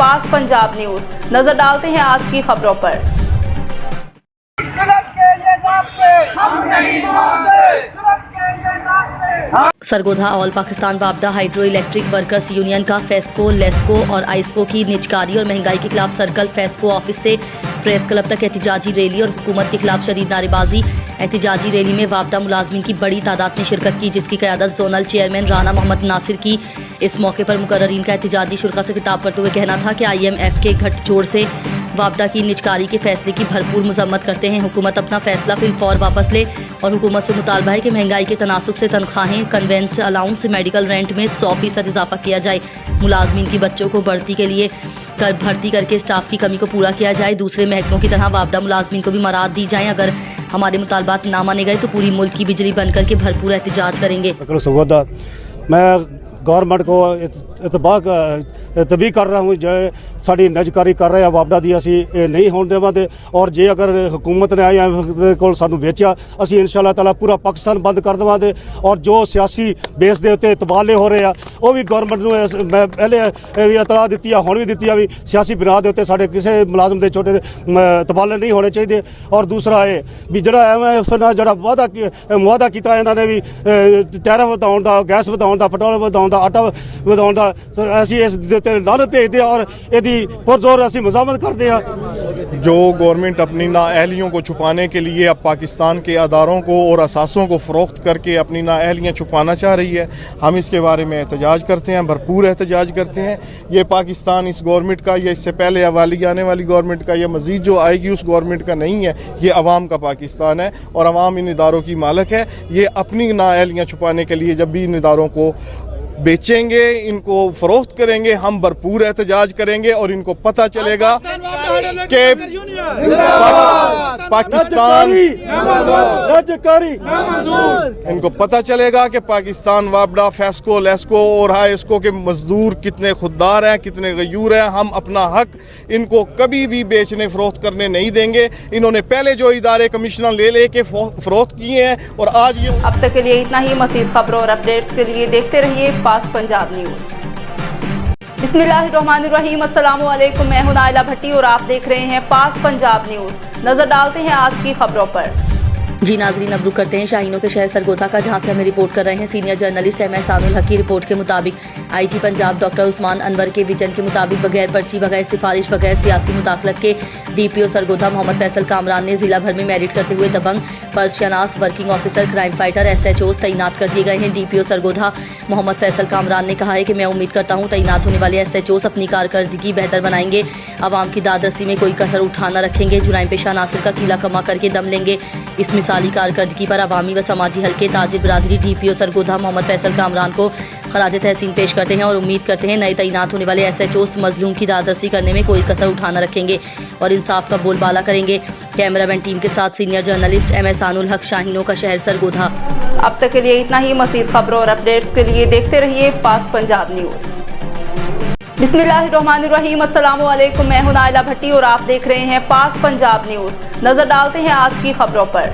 पाक पंजाब न्यूज। नजर डालते हैं आज की खबरों पर। सरगोधा ऑल पाकिस्तान वापडा हाइड्रो इलेक्ट्रिक वर्कर्स यूनियन का फेस्को, लेस्को और आइस्को की निजकारी और महंगाई के खिलाफ सर्कल फेस्को ऑफिस से प्रेस क्लब तक एहतिजाजी रैली और हुकूमत के खिलाफ शदीद नारेबाजी। एहतिजाजी रैली में वापडा मुलाजमीन की बड़ी तादाद ने शिरकत की, जिसकी क़यादत जोनल चेयरमैन राना मोहम्मद नासिर की। इस मौके पर मुकर्ररीन का एहतिजाजी शुरा से खिताब करते हुए कहना था कि IMF के गठजोड़ से वापडा की निजकारी के फैसले की भरपूर मजम्मत करते हैं। हुकूमत अपना फैसला फिलफौर वापस ले और हुकूमत से मुतालबा है कि महंगाई के तनासुब से तनख्वाहें, कन्वेंस अलाउंस, मेडिकल रेंट में 100% इजाफा किया जाए। मुलाजमीन की बच्चों को भर्ती के लिए भर्ती करके स्टाफ की कमी को पूरा किया जाए। दूसरे महकमों की तरह वापडा मुलाजमीन को भी मराद दी जाए। अगर हमारे मुतालबात ना माने गए तो पूरी मुल्क की बिजली बंद करके भरपूर एहतिजाज करेंगे। मैं गवर्नमेंट को तबी कर रहा हूँ जो साड़ी नजकारी कर रहे हैं वापडा दी असी नहीं होने देवांगे और जे अगर हुकूमत ने IMF को सानू बेचा असी इंशाअल्लाह ताला पूरा पाकिस्तान बंद कर देवांगे। और जो सियासी बेस के उत्ते तबाले हो रहे हैं वो भी गवर्नमेंट को मैं पहले भी इतला दी है, हुण भी दी है भी सियासी बिना के उत्ते साडे किसी मुलाजम के छोटे तबाले नहीं होने चाहिए। और दूसरा है भी जो IMF ने जो मुआदा किया इन्होंने भी टैरिफ वधाउण दा, गैस वधाउण दा, पेट्रोल वधाउण दा, आटा वधाउण दा, असी इस लानत भेजते और यदि पुरजोर असी मज़ामत करते हैं। जो गवर्नमेंट अपनी नाअहलियों को छुपाने के लिए अब पाकिस्तान के अदारों को और असासों को फ़रोख्त करके अपनी नाअहलियाँ छुपाना चाह रही है, हम इसके बारे में एहतजाज करते हैं, भरपूर एहतजाज करते हैं। ये पाकिस्तान इस गवर्नमेंट का या इससे पहले आने वाली गवर्नमेंट का या मज़ीद जो आएगी उस गवर्नमेंट का नहीं है। ये अवाम का पाकिस्तान है और अवाम इन इदारों की मालिक है। ये अपनी नाअहलियाँ छुपाने के लिए जब भी इन इदारों को बेचेंगे, इनको फरोख्त करेंगे, हम भरपूर एहतजाज करेंगे और इनको पता चलेगा कि पाकिस्तान इनको पता चलेगा कि पाकिस्तान वापडा, फेस्को, लेस्को और हाइस्को के मजदूर कितने खुददार हैं, कितने गयूर हैं। हम अपना हक इनको कभी भी बेचने फरोख्त करने नहीं देंगे। इन्होंने पहले जो इदारे कमीशन ले के फरोख्त किए हैं और आज ये। अब तक के लिए इतना ही। मज़ीद खबरों और अपडेट्स के लिए देखते रहिए पाक पंजाब न्यूज। बिस्मिल्लाहिर्रहमानिर्रहीम, अस्सलाम वालेकुम। मैं हूं नाइला भट्टी और आप देख रहे हैं पाक पंजाब न्यूज। नजर डालते हैं आज की खबरों पर। जी नाजरीन, अब रुक करते हैं शाहीनों के शहर सरगोधा का, जहां से हमें रिपोर्ट कर रहे हैं सीनियर जर्नलिस्ट एहसानुल हक की रिपोर्ट के मुताबिक IG पंजाब डॉक्टर उस्मान अनवर के विजन के मुताबिक बगैर पर्ची, बगैर सिफारिश, बगैर सियासी मुदाखलत के DPO सरगोधा मोहम्मद फैसल कामरान ने जिला भर में मेरिट करते हुए दबंग, पर्सशनास, working officer, crime fighter SHOs तैनात कर दिए गए हैं। DPO सरगोधा मोहम्मद फैसल कामरान ने कहा है कि मैं उम्मीद करता हूँ तैनात होने वाले SHOs अपनी कारकर्दगी बेहतर बनाएंगे, आवाम की दादरसी में कोई कसर उठाना रखेंगे, जुराइम पेशा नासिर का कीला कमा करके दम लेंगे। इस मिसाली कारकर्दगी पर अवामी व समाजी हल्के ताजिर बरादरी DPO सरगोधा मोहम्मद फैसल कामरान को खराज तहसीन पेश करते हैं और उम्मीद करते हैं नए तैनात होने वाले SHOs मजलूम की दादरसी करने में कोई कसर उठाना रखेंगे और इंसाफ का बोलबाला करेंगे। कैमरामैन टीम के साथ सीनियर जर्नलिस्ट एहसानुल हक, शाहीनों का शहर सरगोधा। अब तक के लिए इतना ही। मज़ीद खबरों और अपडेट्स के लिए देखते रहिए पाक पंजाब न्यूज। बिस्मिल्लाहिर्रहमानिर्रहीम, अस्सलाम वालेकुम। मैं हूं नाइला भट्टी और आप देख रहे हैं पाक पंजाब न्यूज। नजर डालते हैं आज की खबरों पर।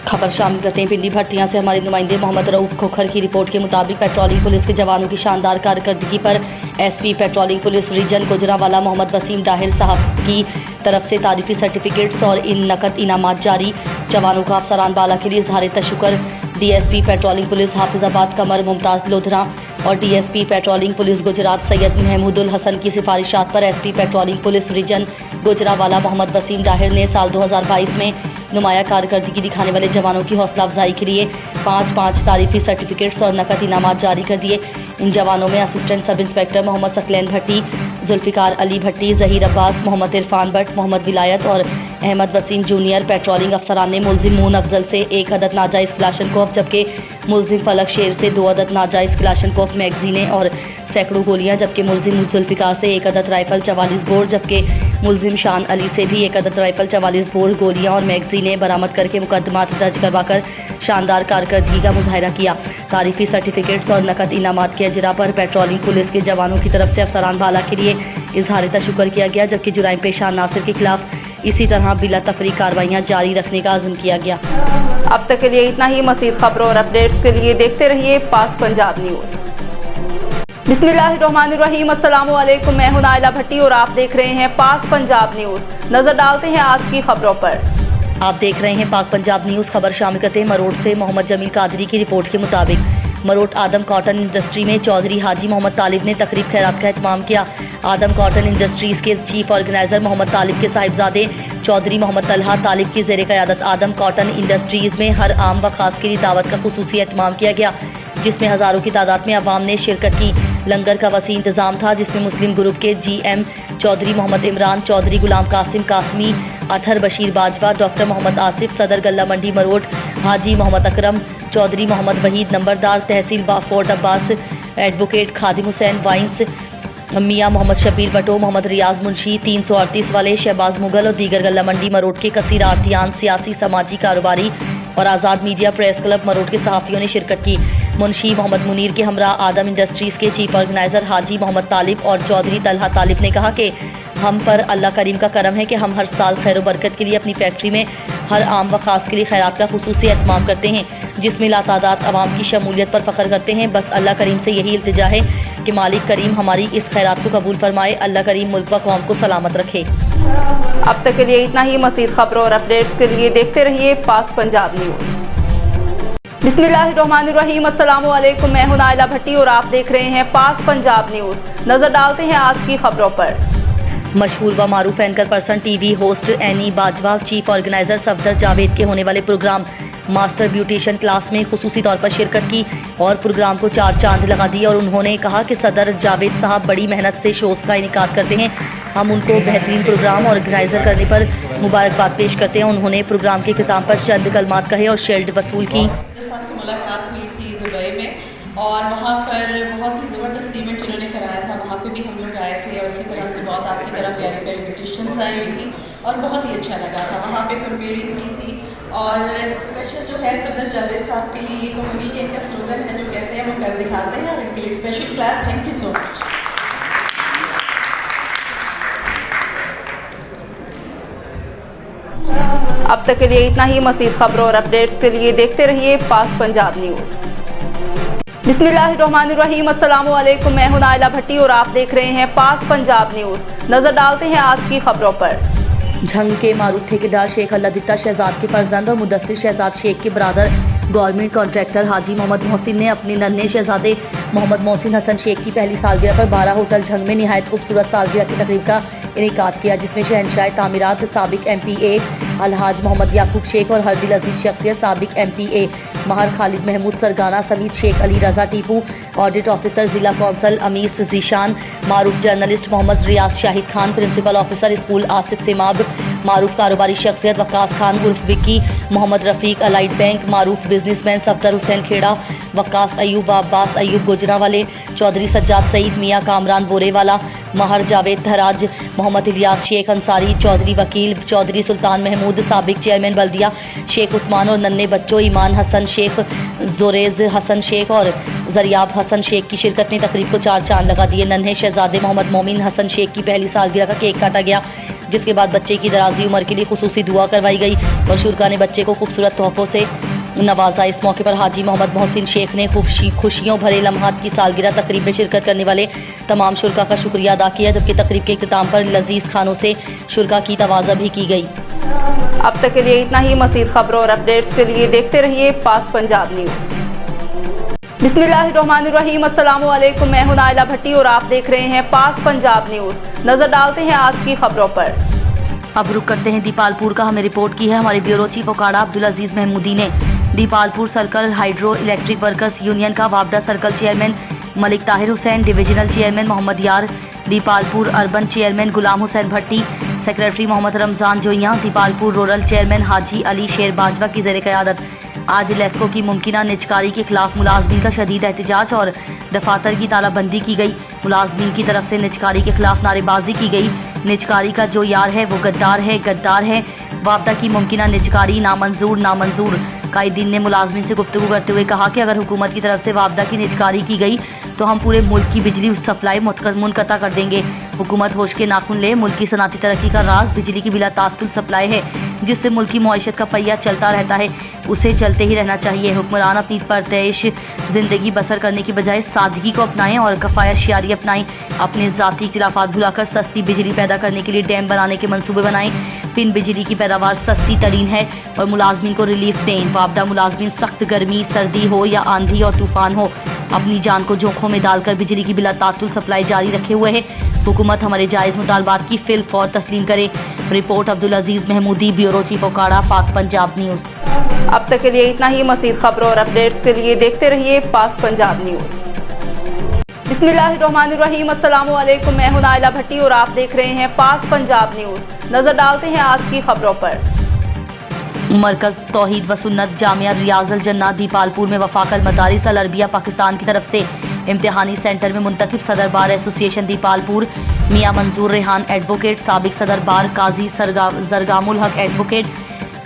खबर शामिल करते हैं पिंडी भट्टियां से हमारे नुमाइंदे मोहम्मद रऊफ खोखर की रिपोर्ट के मुताबिक पेट्रोलिंग पुलिस के जवानों की शानदार कारकर्दगी पर SP patrolling police region Gujranwala Mohammad Waseem Dahir साहब की तरफ से तारीफी सर्टिफिकेट्स और इन नकद इनामात जारी। जवानों का अफसरान बाला के लिए इजहार तशक्कुर। DSP patrolling police Hafizabad Qamar Mumtaz Lodhra और DSP patrolling police Gujrat Syed Mahmoodul Hassan की सिफारिशात पर SP patrolling police region Gujranwala Mohammad Waseem Dahir ने साल 2022 में नुमाया कारकर्दगी दिखाने वाले जवानों की हौसला अफजाई के लिए 5 तारीफी सर्टिफिकेट्स और नकद इनामात जारी कर दिए। इन जवानों में assistant sub inspector Mohammad Saqlain Bhatti, Zulfiqar Ali Bhatti, Zaheer Abbas, Mohammad Irfan Bhatt, Mohammad Wilayat और अहमद वसीम जूनियर पेट्रोलिंग अफसरान ने मुलजिम मून अफजल से 1 अदद नाजायज़ क्लाशनकोफ, जबकि मुलजिम फलक शेर से 2 अदद नाजायज़ क्लाशनकोफ मैगजीनें और सैकड़ों गोलियां, जबकि मुलजिम जुल्फिकार से 1 अदद राइफल 44 बोर, जबकि मुलजिम शान अली से भी 1 अदद राइफल 44 बोर गोलियां और मैगजीनें बरामद करके मुकदमात दर्ज करवाकर शानदार कारकर्दगी का मुजाहरा किया। तारीफी सर्टिफिकेट्स और नकद इनामात के अजरा पर पेट्रोलिंग पुलिस के जवानों की तरफ से अफसरान बाला के लिए इजहार तशक्कुर किया गया, जबकि जुराइम पेशा नासिर के खिलाफ इसी तरह बिला तफरीक कार्रवाइयाँ जारी रखने का अज़्म किया गया। अब तक के लिए इतना ही। मज़ीद खबरों और अपडेट्स के लिए देखते रहिए पाक पंजाब न्यूज़। बिस्मिल्लाहिर्रहमानिर्रहीम, अस्सलामु अलैकुम। मैं हूं नाइला भट्टी और आप देख रहे हैं पाक पंजाब न्यूज़। नजर डालते हैं आज की खबरों पर। आप देख रहे हैं पाक पंजाब न्यूज़। खबर शामिल करते हैं मरोड़ से। मोहम्मद जमील कादरी की रिपोर्ट के मुताबिक मरोड़ आदम कॉटन इंडस्ट्री में चौधरी हाजी मोहम्मद तालिब ने तकरीब खैरात का एहतमाम किया। आदम कॉटन इंडस्ट्रीज के चीफ ऑर्गेनाइजर मोहम्मद तालिब के साहिबजादे चौधरी मोहम्मद तलहा तालिब की ज़ेर क़यादत आदम कॉटन इंडस्ट्रीज में हर आम व खास के लिए दावत का खुसूसी एहतमाम किया गया, जिसमें हज़ारों की तादाद में अवाम ने शिरकत की। लंगर का वसी इंतज़ाम था, जिसमें मुस्लिम ग्रुप के GM चौधरी मोहम्मद इमरान, चौधरी गुलाम कासिम कासमी, अतहर बशीर बाजवा, डॉक्टर मोहम्मद आसिफ, सदर गल्ला मंडी मरोड़ हाजी मोहम्मद अकरम, चौधरी मोहम्मद वहीद नंबरदार, तहसील फोर्ट अब्बास, एडवोकेट खादिम हुसैन वाइंस, मियाँ मोहम्मद शबीर भटो, मोहम्मद रियाज मुंशी, 338 वाले शहबाज मुगल और दीगर गल्ला मंडी मरोड़ के कसीर आर्थियान, सियासी, समाजी, कारोबारी और आज़ाद मीडिया प्रेस क्लब मरोड़ के सहाफ़ियों ने शिरकत की। मुंशी मोहम्मद मुनीर के हमरा आदम इंडस्ट्रीज़ के चीफ ऑर्गेनाइज़र हाजी मोहम्मद तालिब और चौधरी तलहा तालिब ने कहा कि हम पर अल्लाह करीम का करम है कि हम हर साल खैर बरकत के लिए अपनी फैक्ट्री में हर आम व ख़ास के लिए खैरात का खुसूसी एहतमाम करते हैं, जिसमें लातादाद आवाम की शमूलियत पर फ़ख्र करते हैं। बस अल्लाह करीम से यही इल्तिजा है कि मालिक करीम हमारी इस खैरात को कबूल फरमाए। अल्लाह करीम मुल्क व कौम को सलामत रखे। अब तक के लिए इतना ही। मज़ीद खबरों और अपडेट्स के लिए देखते रहिए पाक पंजाब न्यूज़। बिस्मिल्लाहिर्रहमानिर्रहीम, अस्सलामु अलैकुम। मैं हूं नाइला भट्टी और आप देख रहे हैं पाक पंजाब न्यूज़। नजर डालते हैं आज की खबरों पर। मशहूर व मारूफ anchor person TV host Annie Bajwa chief organiser Safdar Javed के होने वाले प्रोग्राम मास्टर ब्यूटिशियन क्लास में खुसूसी तौर पर शिरकत की और प्रोग्राम को 4 चांद लगा दिए। और उन्होंने कहा कि सदर जावेद साहब बड़ी मेहनत से शोज़ का इनेकाद करते हैं। हम उनको बेहतरीन प्रोग्राम ऑर्गेनाइजर करने पर मुबारकबाद पेश करते हैं। उन्होंने प्रोग्राम के इख्तिताम पर चंद कलमात कहे और शील्ड वसूल की। से मुलाकात हुई थी दुबई में और वहाँ पर बहुत ही ज़बरदस्त इवेंट इन्होंने कराया था। वहाँ पे भी हम लोग आए थे और इसी तरह से बहुत आपकी तरह प्यारी प्यारी ब्यूटिशियंस आई हुई थी और बहुत ही अच्छा लगा था। वहाँ पे कंपेयरिंग की थी और स्पेशल जो है सफदर जावेद साहब के लिए ये कहूँगी कि इनका स्लोगन है जो कहते हैं वो कर दिखाते हैं और इनके लिए special clap. Thank you so much. अब तक के लिए इतना ही। मज़ीद खबरों और अपडेट्स के लिए देखते रहिए पाक पंजाब न्यूज़। बिस्मिल्लाहिर्रहमानिर्रहीम, अस्सलामु अलैकुम। मैं हूं नाइला भट्टी और आप देख रहे हैं पाक पंजाब न्यूज़। नजर डालते हैं आज की खबरों पर। झंग के मारूफ ठेकेदार शेख अल्लादित्ता शहजाद के फर्जंद और मुदस्सिर शहजाद शेख के बरादर गवर्नमेंट कॉन्ट्रैक्टर हाजी मोहम्मद मोहसिन ने अपने नन्हे शहजादे मोहम्मद मोहसिन हसन शेख की पहली सालगिरह पर 12 होटल झंग में निहायत खूबसूरत सालगिरह की तकरीब का इनेकाद किया, जिसमें शहनशाह तामीरात साबिक MPA अलहाज मोहम्मद याकूब शेख और हर दिल अजीज शख्सियत साबिक MPA महर खालिद महमूद सरगाना समीत शेख अली रजा टीपू, ऑडिट ऑफिसर जिला कौंसल अमीस जीशान, मारूफ journalist Mohammad Riaz Shahid Khan, principal officer school Asif Seemab, मारूफ कारोबारी शख्सियत वक्कास खान उर्फ विक्की, मोहम्मद रफ़ीक अलाइड बैंक, मारूफ बिजनेसमैन सफदर हुसैन खेड़ा, वक्कास अयूब अब्बास अयूब गुजरावाले, चौधरी सज्जाद सईद मियाँ कामरान बोरेवाला, महर जावेद धराज, मोहम्मद इलियास शेख अंसारी, चौधरी वकील, चौधरी सुल्तान महमूद साबिक चेयरमैन बल्दिया, शेख उस्मान और नन्हे बच्चों ईमान हसन शेख, जोरेज हसन शेख और जरियाब हसन शेख की शिरकत ने तकरीब को 4 चांद लगा दिए। नन्हे शहजादे मोहम्मद मोमिन हसन शेख की पहली सालगिरह का केक काटा गया, जिसके बाद बच्चे की दराजी उम्र के लिए खुसूसी दुआ करवाई गई और शुरका ने बच्चे को खूबसूरत तोहफों से नवाजा। इस मौके पर हाजी मोहम्मद मोहसिन शेख ने खुशियों भरे लम्हात की सालगिरह तकरीब में शिरकत करने वाले तमाम शुरका का शुक्रिया अदा किया, जबकि तकरीब के इख्तिताम पर लजीज खानों से शुरका की तवाज़ा भी की गई। अब तक के लिए इतना ही। मज़ीद खबरों और अपडेट्स के लिए देखते रहिए पाक पंजाब न्यूज़। बिस्मिल्लाहिर्रहमानिर्रहीम, अस्सलामु अलैकुम। मैं हूं नाइला भट्टी और आप देख रहे हैं पाक पंजाब न्यूज़। नजर डालते हैं आज की खबरों पर। अब रुक करते हैं दीपालपुर का। हमें रिपोर्ट की है हमारे ब्यूरो चीफ ओकाड़ा अब्दुल अजीज महमूदी ने। Dipalpur circle hydro electric workers union का वापडा circle chairman Malik Tahir Hussain, divisional chairman Mohammad Yar, Dipalpur urban chairman Ghulam Hussain Bhatti, secretary Mohammad Ramzan Joiya, Dipalpur rural chairman Haji Ali Sher Bajwa की ज़ेर क़यादत आज लेस्को की मुमकिना निजकारी के खिलाफ मुलाजमीन का शदीद एहतजाज और दफातर की तालाबंदी की गई। मुलाजमीन की तरफ से निजकारी के खिलाफ नारेबाजी की गई। निजकारी का जो यार है वो गद्दार है, गद्दार है। वापडा की मुमकिना निजकारी नामंजूर, नामंजूर। कायदीन ने मुलाजमीन से गुफ्तगू करते हुए कहा कि अगर हुकूमत की तरफ से वापडा की निजकारी की गई तो हम पूरे मुल्क की बिजली सप्लाई मुनक़ता कर देंगे। हुकूमत होश के नाखून ले, मुल्क की सनअती तरक्की का राज बिजली की बिला ताअत्तुल सप्लाई है, जिससे मुल्क की मईशत का पहिया चलता रहता है, उसे चलते ही रहना चाहिए। हुक्मरान अपनी परतैश ज़िंदगी बसर करने की बजाय सादगी को अपनाएं और कफ़ायतशियारी अपनाएं। अपने ज़ाती इख्तिलाफ़ात भुलाकर सस्ती बिजली पैदा करने के लिए डैम बनाने के मंसूबे बनाएं। पिन बिजली की पैदावार सस्ती तरीन है और मुलाजमीन को रिलीफ दें। वापडा मुलाजमीन सख्त गर्मी, सर्दी हो या आंधी और तूफान हो, अपनी जान को जोखों में डालकर बिजली की बिला ताअत्तुल सप्लाई जारी रखे हुए है। हुकूमत हमारे जायज़ मुतालबात की फिल फौर तस्लीम करे। Report Abdul Aziz Mahmoodi, bureau chief Okara, पाक पंजाब न्यूज़। अब तक के लिए इतना ही। मज़ीद खबरों और अपडेट्स के लिए देखते रहिए पाक पंजाब न्यूज़। बिस्मिल्लाहिर्रहमानिर्रहीम, अस्सलामु अलैकुम। मैं हूं नाइला भट्टी और आप देख रहे हैं पाक पंजाब न्यूज़। नजर डालते हैं आज की खबरों पर। मरकज़ तौहीद व सुन्नत जामिया रियाज़ुल जन्नत दीपालपुर में वफ़ाक़ल मदारिस अल अरबिया पाकिस्तान की तरफ से इम्तिहानी सेंटर में मुंतखब सदर बार एसोसिएशन दीपालपुर मियां मंजूर रेहान एडवोकेट, साबिक सदर बार काजी जरगामुल हक एडवोकेट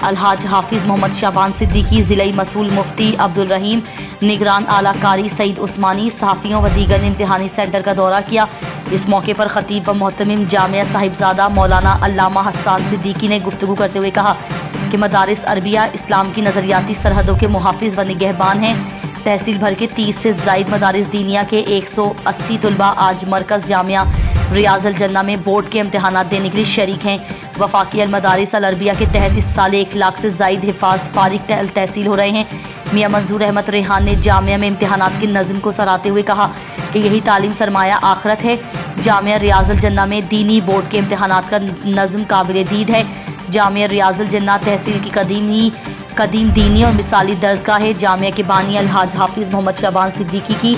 अलहाज हाफिज मोहम्मद शाबान सिद्दीकी, ज़िलाई मसूल मुफ्ती अब्दुल रहीम, निगरान आला कारी सईद उस्मानी, सहाफ़ियों व दीगर ने इम्तिहानी सेंटर का दौरा किया। इस मौके पर खतीब व मोहतमिम जामिया साहिबजादा मौलाना अल्लामा हसन सिद्दीकी ने गुफ्तगू करते हुए कहा कि मदारिस अरबिया इस्लाम की नज़रियाती सरहदों के मुहाफिज व निगहबान हैं। तहसील भर के 30 से ज़ायद मदारिस दीनिया के 180 तलबा आज मरकज़ जामिया रियाज़ुल जन्नत में बोर्ड के इम्तिहानात देने के लिए शरीक हैं। वफाकी अल मदारिस अल अरबिया के तहत इस साल 1 लाख से ज़ायद हिफ़ाज़ फारिग तहसील हो रहे हैं। मियां मंजूर अहमद रेहान ने जामिया में इम्तिहानात की नज़म को सराहते हुए कहा कि यही तालीम सरमाया आखरत है। जामिया रियाज़ुल जन्नत में दीनी बोर्ड के इम्तिहानात का नज़म काबिल दीद है। जामिया रियाज़ुल जन्नत तहसील की कदीम दीनी और मिसाली दर्जगाह है। जामिया के बानी अलहाज हाफिज मोहम्मद शाबान सिद्दीकी की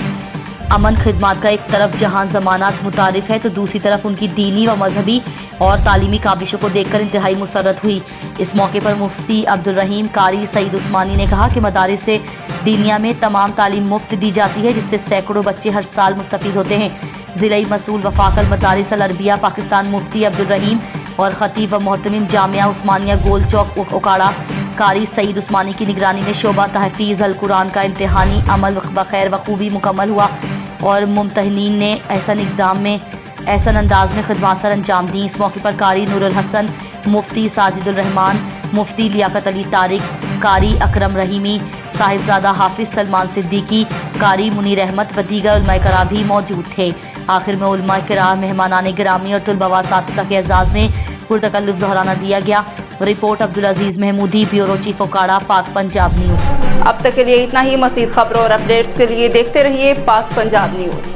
अमन खिदमात का एक तरफ जहां ज़मानात मुतारिफ है तो दूसरी तरफ उनकी दीनी व मजहबी और तालीमी काबिशों को देखकर इंतहाई मुसर्रत हुई। इस मौके पर मुफ्ती अब्दुल रहीम कारी सईद उस्मानी ने कहा कि मदारिस से दीनिया में तमाम तालीम मुफ्त दी जाती है, जिससे सैकड़ों बच्चे हर साल मुस्तफीद होते हैं। ज़िलाई मसूल वफ़ाक़ल मदारिस अल अरबिया पाकिस्तान मुफ्ती अब्दुल रहीम और खतीब व मोहतमिम जामिया उस्मानिया गोल चौक ओकाड़ा कारी सईद उस्मानी की निगरानी में शोबा तहफ़ीज़ अल कुरान का इम्तिहानी अमल बखैर वखूबी मुकम्मल हुआ और मुम्तहिनीन ने एहसन अंदाज में खिदमत सर अंजाम दी। इस मौके पर कारी नूरुल हसन, मुफ्ती साजिदुल रहमान, मुफ्ती लियाकत अली तारिक, कारी अकरम रहीमी, साहिबजादा हाफिज सलमान सिद्दीकी, कारी मुनीर अहमद व दीगर उलमाए किराम भी मौजूद थे। आखिर में उलमाए किराम, मेहमानाने गिरामी और तुलबा व असातिज़ा के एजाज़ में पुरतकल्लुफ़ ज़ोहराना दिया गया। Report Abdul Aziz Mahmoodi, bureau chief Okara, पाक पंजाब न्यूज़। अब तक के लिए इतना ही। मज़ीद खबरों और अपडेट्स के लिए देखते रहिए पाक पंजाब न्यूज़।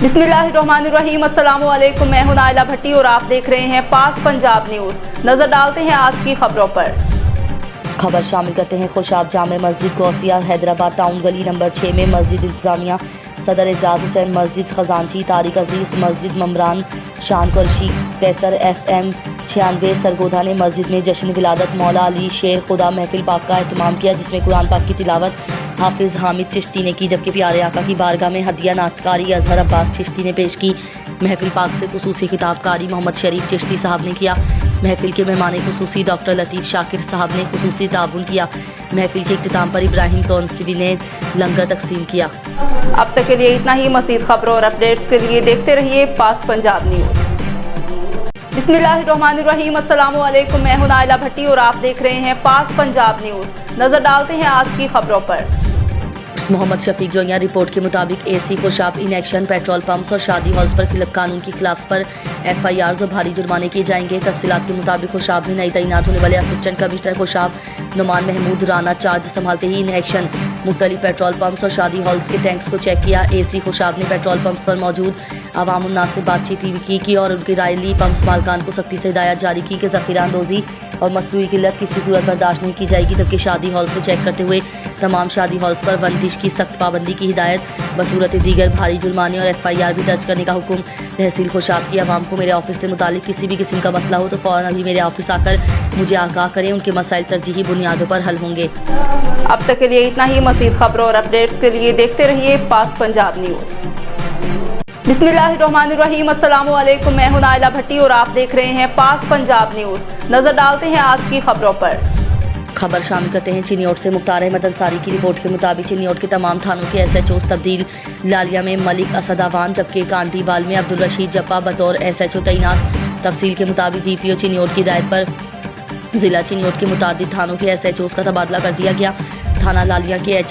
बिस्मिल्लाहिर्रहमानिर्रहीम, अस्सलामु अलैकुम। मैं हूं नाइला भट्टी और आप देख रहे हैं पाक पंजाब न्यूज़। नजर डालते हैं आज की खबरों पर। खबर शामिल करते हैं खुशाब जामे मस्जिद गौसिया हैदराबाद टाउन गली नंबर 6 में मस्जिद इंतजामिया सदर एजाज हुसैन, मस्जिद खजानची तारिक अजीज, मस्जिद ममरान शान कुरशी, कैसर FM 96 सरगोधा ने मस्जिद में जश्न विलादत मौला अली शेर खुदा महफिल पाक का एहतमाम किया, जिसमें कुरान पाक की तिलावत हाफिज हामिद चिश्ती ने की, जबकि प्यारे आका की बारगाह में हदिया नातकारी अजहर अब्बास चिश्ती ने पेश की। महफिल पाक से खुसूसी खिताबकारी मोहम्मद शरीफ चिश्ती साहब ने किया। महफिल के मेहमान खुसूसी डॉक्टर लतीफ़ शाकिर साहब ने खुसूसी ताउन किया। महफिल के इख्तिताम पर इब्राहिम तौनसीवी ने लंगर तकसीम किया। अब तक के लिए इतना ही। मज़ीद खबरों और अपडेट्स के लिए देखते रहिए पाक पंजाब न्यूज़। बिस्मिल्लाहिर्रहमानिर्रहीम, अस्सलामु अलैकुम। मैं हूं नाइला भट्टी और आप देख रहे हैं पाक पंजाब न्यूज़। नजर डालते हैं आज की खबरों पर। मोहम्मद शफीक जोइया रिपोर्ट के मुताबिक AC Khushab in action, petrol pumps और शादी हॉल्स पर कानून की खिलाफ पर FIRs और भारी जुर्माने किए जाएंगे। तफसीलात के मुताबिक खुशाब में नई तैनात होने वाले assistant commissioner Khushab Noman Mehmood Rana charge संभालते ही इन एक्शन मुख्तलिफ पेट्रोल पंप्स और शादी हॉल्स के टैंक्स को चेक किया। AC खुशाब ने पेट्रोल पंप्स पर मौजूद आवाम उन्नास से बातचीत की और उनकी राय ली। पंप्स मालकान को सख्ती से हिदायत जारी की कि ज़ख़ीरा अंदोज़ी और मसनूई किल्लत किसी सूरत बर्दाश्त नहीं की जाएगी, जबकि शादी हॉल्स को चेक करते हुए तमाम शादी हॉल्स पर वंदिश की सख्त पाबंदी की हिदायत, बसूरत दीगर भारी जुर्माने और FIR भी दर्ज करने का हुक्म। तहसील खुशाब की आवाम को मेरे ऑफिस से मुतालिक किसी भी किस्म का मसला हो तो फ़ौरन अभी मेरे ऑफिस आकर मुझे आगाह करें, उनके मसाइल तरजीही बुनियादों पर हल होंगे। अब तक के लिए इतना ही। मज़ीद खबरों और अपडेट्स के लिए देखते रहिए पाक पंजाब न्यूज़। बिस्मिल्लाहिर्रहमानिर्रहीम, अस्सलामु अलैकुम। मैं हूं नाइला भट्टी और आप देख रहे हैं पाक पंजाब न्यूज़। नजर डालते हैं आज की खबरों पर। खबर शामिल करते हैं चिन्योट से। मुख्तार अहमद अंसारी की रिपोर्ट के मुताबिक चिन्योट के तमाम थानों के SHOs तब्दील। लालिया में मलिक असद अवान जबकि कांडीवाल में अब्दुल रशीद जप्पा बतौर SHO तैनात। तफसील के मुताबिक DPO चिन्योट की हिदायत पर जिला चिन्योट के मुताबिक थानों के SHOs का तबादला कर दिया गया। थाना लालिया के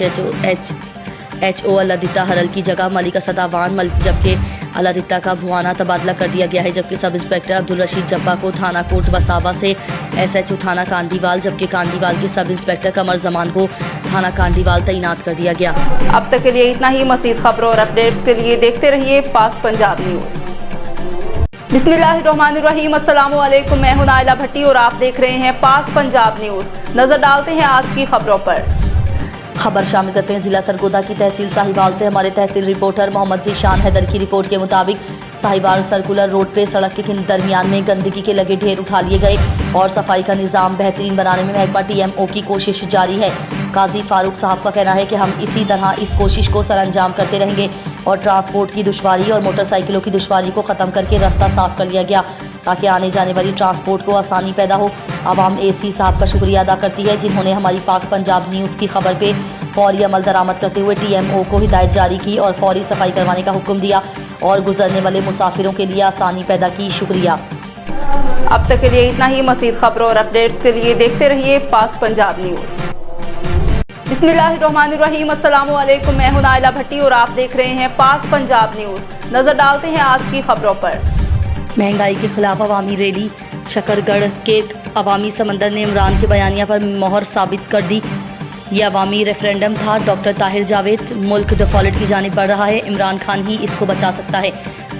HO अलादिता हरल की जगह मलिक असद अवान जबकि अलादिता का भुआना तबादला कर दिया गया है। जबकि सब इंस्पेक्टर अब्दुल रशीद जप्पा को थाना कोट वसावा से SHO थाना कांडीवाल जबकि कांडीवाल के सब इंस्पेक्टर कमर जमान को थाना कांडीवाल तैनात कर दिया गया। अब तक के लिए इतना ही। मज़ीद खबरों और अपडेट्स के लिए देखते रहिए पाक पंजाब न्यूज़। बिस्मिल्लाहिर्रहमानिर्रहीम। अस्सलामु अलैकुम। मैं हूं नाइला भट्टी और आप देख रहे हैं पाक पंजाब न्यूज़। नजर डालते हैं आज की खबरों पर। खबर शामिल करते हैं जिला सरगोदा की तहसील साहिवाल से। हमारे तहसील रिपोर्टर मोहम्मद ज़ीशान हैदर की रिपोर्ट के मुताबिक साहिवाल सर्कुलर रोड पे सड़क के दरमियान में गंदगी के लगे ढेर उठा लिए गए और सफाई का निज़ाम बेहतरीन बनाने में महकमा TMO की कोशिश जारी है। काजी फारूक साहब का कहना है कि हम इसी तरह इस कोशिश को सरअंजाम करते रहेंगे और ट्रांसपोर्ट की दुश्वारी और मोटरसाइकिलों की दुश्वारी को ख़त्म करके रास्ता साफ कर लिया गया ताकि आने जाने वाली ट्रांसपोर्ट को आसानी पैदा हो। आवाम AC साहब का शुक्रिया अदा करती है जिन्होंने हमारी पाक पंजाब न्यूज़ की खबर पे फौरी अमल दरामद करते हुए TMO को हिदायत जारी की और फौरी सफाई करवाने का हुक्म दिया और गुजरने वाले मुसाफिरों के लिए आसानी पैदा की। शुक्रिया। अब तक के लिए इतना ही। मज़ीद खबरों और अपडेट्स के लिए देखते रहिए पाक पंजाब न्यूज़। बिस्मिल्लाहिर्रहमानिर्रहीम। अस्सलामु अलैकुम। मैं हूं नाइला भट्टी और आप देख रहे हैं पाक पंजाब न्यूज़। नजर डालते हैं आज की खबरों पर। महंगाई के खिलाफ अवामी रैली। शकरगढ़ के अवामी समंदर ने इमरान के बयानिया पर मोहर साबित कर दी। यह अवामी रेफरेंडम था। डॉक्टर ताहिर जावेद। मुल्क डिफॉल्ट की जानिब बढ़ रहा है, इमरान खान ही इसको बचा सकता है।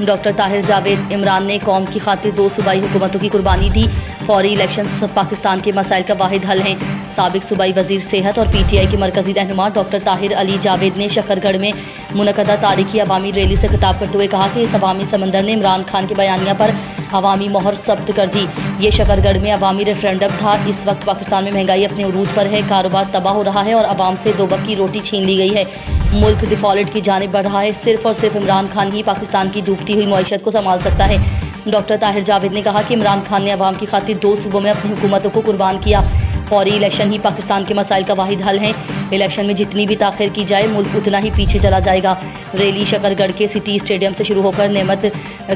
डॉक्टर ताहिर जावेद। इमरान ने कौम की खातिर 2 सूबाई हुकूमतों की कुर्बानी दी। फौरी इलेक्शंस पाकिस्तान के मसाइल का वाहिद हल हैं। साबिक सूबाई वजीर सेहत और PTI के मरकजी रहनुमा डॉक्टर ताहिर अली जावेद ने शकरगढ़ में मुनक़दा तारीखी अवामी रैली से खिताब करते हुए कहा कि इस अवामी समंदर ने इमरान खान के बयानिया पर अवामी मोहर सब्त कर दी। ये शकरगढ़ में अवामी रेफरेंडम था। इस वक्त पाकिस्तान में महंगाई अपने उरूज पर है, कारोबार तबाह हो रहा है और अवाम से 2 वक्त की रोटी छीन ली गई है। मुल्क डिफॉल्ट की जानिब बढ़ रहा है। सिर्फ और सिर्फ इमरान खान ही पाकिस्तान की डूबती हुई मईशत को संभाल सकता है। डॉक्टर ताहिर जावेद ने कहा कि इमरान खान ने अवाम की खातिर 2 सूबों में अपनी हुकूमतों को कुर्बान किया। फौरी इलेक्शन ही पाकिस्तान के मसाइल का वाहिद हल है। इलेक्शन में जितनी भी ताख़ीर की जाए मुल्क उतना ही पीछे चला जाएगा। रैली शकरगढ़ के सिटी स्टेडियम से शुरू होकर नेमत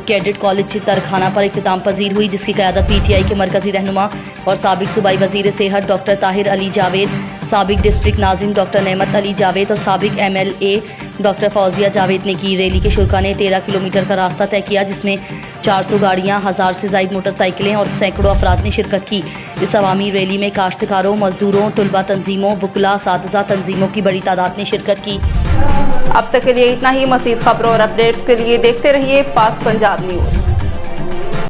कैडेट कॉलेज तरखाना पर इख्तिताम पजीर हुई जिसकी क़यादत PTI के मरकजी रहनुमा और साबिक सूबाई वजीर सेहत डॉक्टर ताहिर अली जावेद, साबिक डिस्ट्रिक्ट नाजिम डॉक्टर नेमत अली जावेद और साबिक MLA डॉक्टर फौजिया जावेद ने की। रैली के शुरका ने 13 किलोमीटर का रास्ता तय किया जिसमें 400 गाड़ियाँ, 1000 से ज़ायद मोटरसाइकिलें और सैकड़ों अफराद ने शिरकत की। इस अवामी रैली में काश्तकारों, मजदूरों, तुलबा तंजीमों, वुकला, सातिज़ा तंजीमों की बड़ी तादाद ने शिरकत की। अब तक के लिए इतना ही। मज़ीद खबरों और अपडेट्स के लिए देखते रहिए पाक पंजाब न्यूज़।